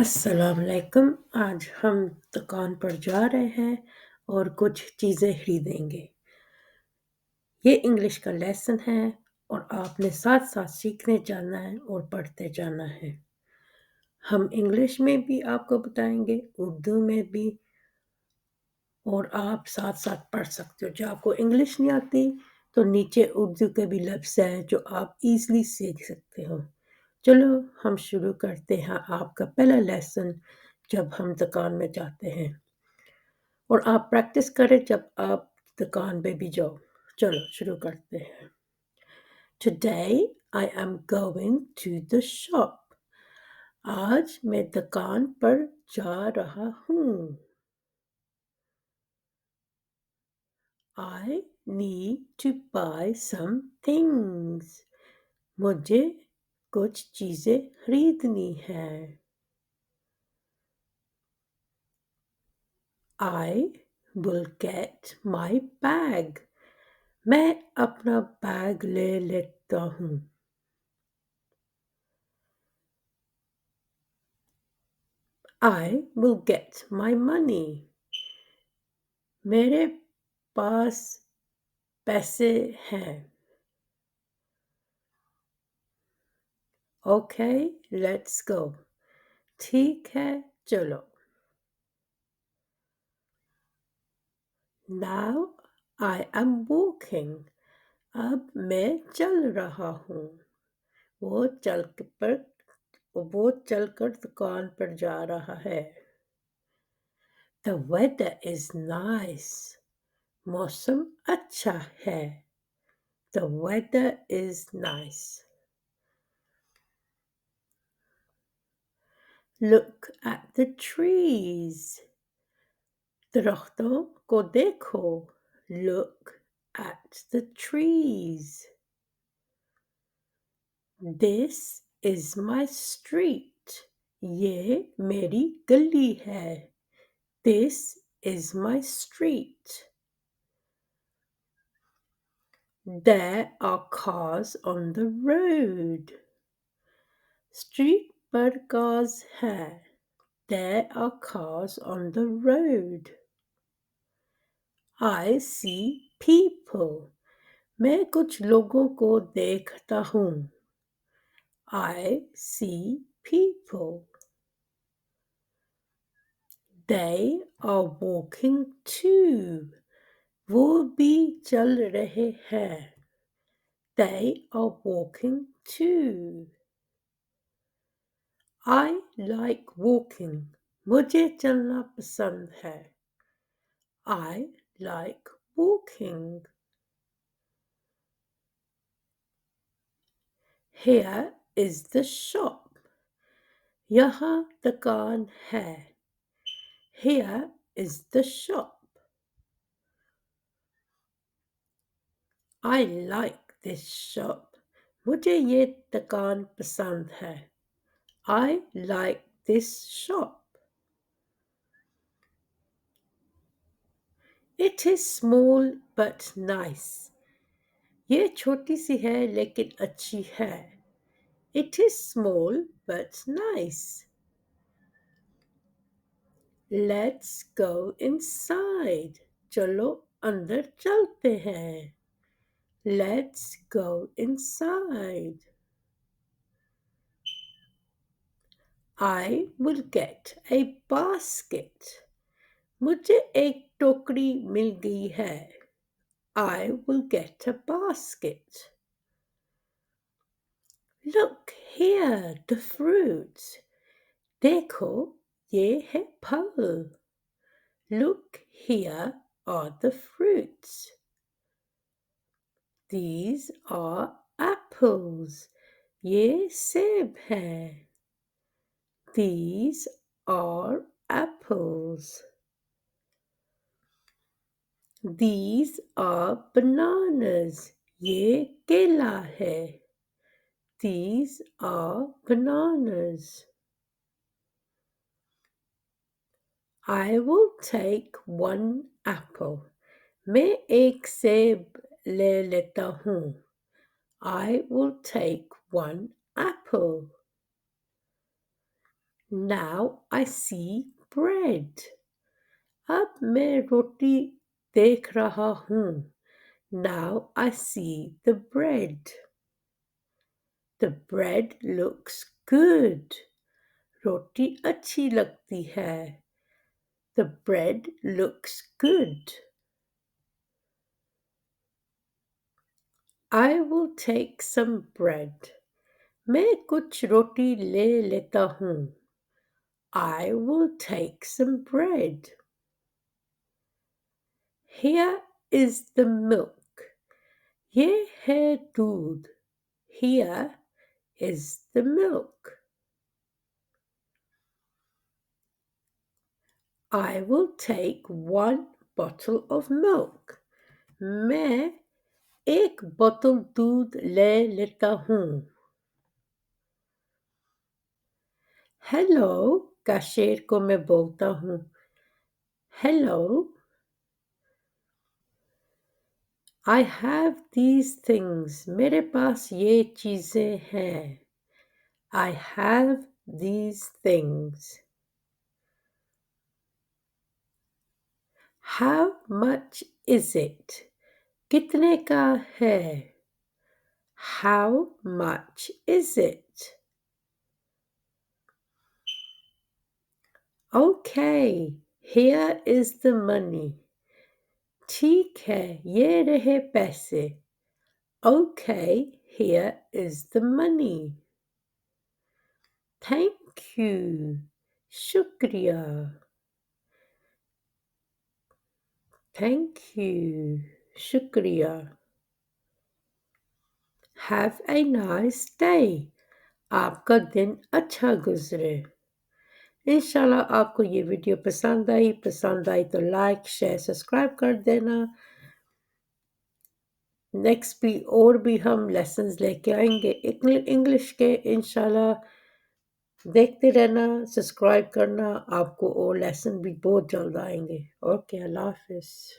अस्सलाम वालेकुम। आज हम दुकान पर जा रहे हैं और कुछ चीज़ें खरीदेंगे। ये इंग्लिश का लेसन है और आपने साथ-साथ सीखने जाना है और पढ़ते जाना है। हम इंग्लिश में भी आपको बताएँगे, उर्दू में भी और आप साथ-साथ पढ़ सकते हो। जो आपको इंग्लिश नहीं आती, तो नीचे उर्दू के भी लफ्ज़ हैं जो आप ईज़िली सीख सकते हो। चलो हम शुरू करते हैं आपका पहला लेसन जब हम दुकान में जाते हैं। और आप प्रैक्टिस करें जब आप दुकान पे भी जाओ। चलो शुरू करते हैं। Today I am going to the shop. आज मैं दुकान पर जा रहा हूँ। I need to buy some things. मुझे कुछ चीज़ें खरीदनी हैं। I will get my bag. मैं अपना बैग ले लेता हूँ। I will get my money. मेरे पास पैसे हैं। Okay, let's go. ठीक है, चलो। Now I am walking. अब मैं चल रहा हूँ। वो चलकर दुकान पर जा रहा है। The weather is nice. मौसम अच्छा है। The weather is nice. Look at the trees. दरख्तों को देखो. Look at the trees. This is my street. ये मेरी गली है. This is my street. There are cars on the road. Street पर cars हैं. There are cars on the road. I see people. मैं कुछ लोगों को देखता हूँ. I see people. They are walking too. वो भी चल रहे हैं. They are walking too. I like walking. मुझे चलना पसंद है. I like walking. Here is the shop. यहाँ दुकान है. Here is the shop. I like this shop. मुझे ये दुकान पसंद है. I like this shop. It is small but nice. ये छोटी सी है लेकिन अच्छी है. It is small but nice. Let's go inside. चलो अंदर चलते हैं. Let's go inside. I will get a basket. मुझे एक टोकरी मिल गई है. I will get a basket. Look here, the fruits. देखो, ये है फल. Look here are the fruits. These are apples. ये सेब है. These are apples. These are bananas. ये केला है. These are bananas. I will take one apple. मैं एक सेब ले लेता हूँ. I will take one apple. Now I see bread. अब मैं रोटी देख रहा हूँ. Now I see the bread. The bread looks good. रोटी अच्छी लगती है. The bread looks good. I will take some bread. मैं कुछ रोटी ले लेता हूँ. I will take some bread. Here is the milk. ये है दूध. Here is the milk. I will take one bottle of milk. मैं एक बोतल दूध ले लेता हूँ. Hello, cashier को मैं बोलता हूँ. Hello, I have these things. मेरे पास ये चीजें हैं. I have these things. How much is it? कितने का है? How much is it? Okay, here is the money. ठीक है, ये रहे पैसे. Okay, here is the money. Thank you. शुक्रिया. Thank you. शुक्रिया. Have a nice day. आपका दिन अच्छा गुजरे. इंशाल्लाह आपको ये वीडियो पसंद आई तो लाइक शेयर सब्सक्राइब कर देना. नेक्स्ट भी और भी हम लेसन्स लेके आएंगे इंग्लिश के. इंशाल्लाह देखते रहना, सब्सक्राइब करना. आपको और लेसन भी बहुत जल्द आएंगे. ओके, अल्लाह हाफिज.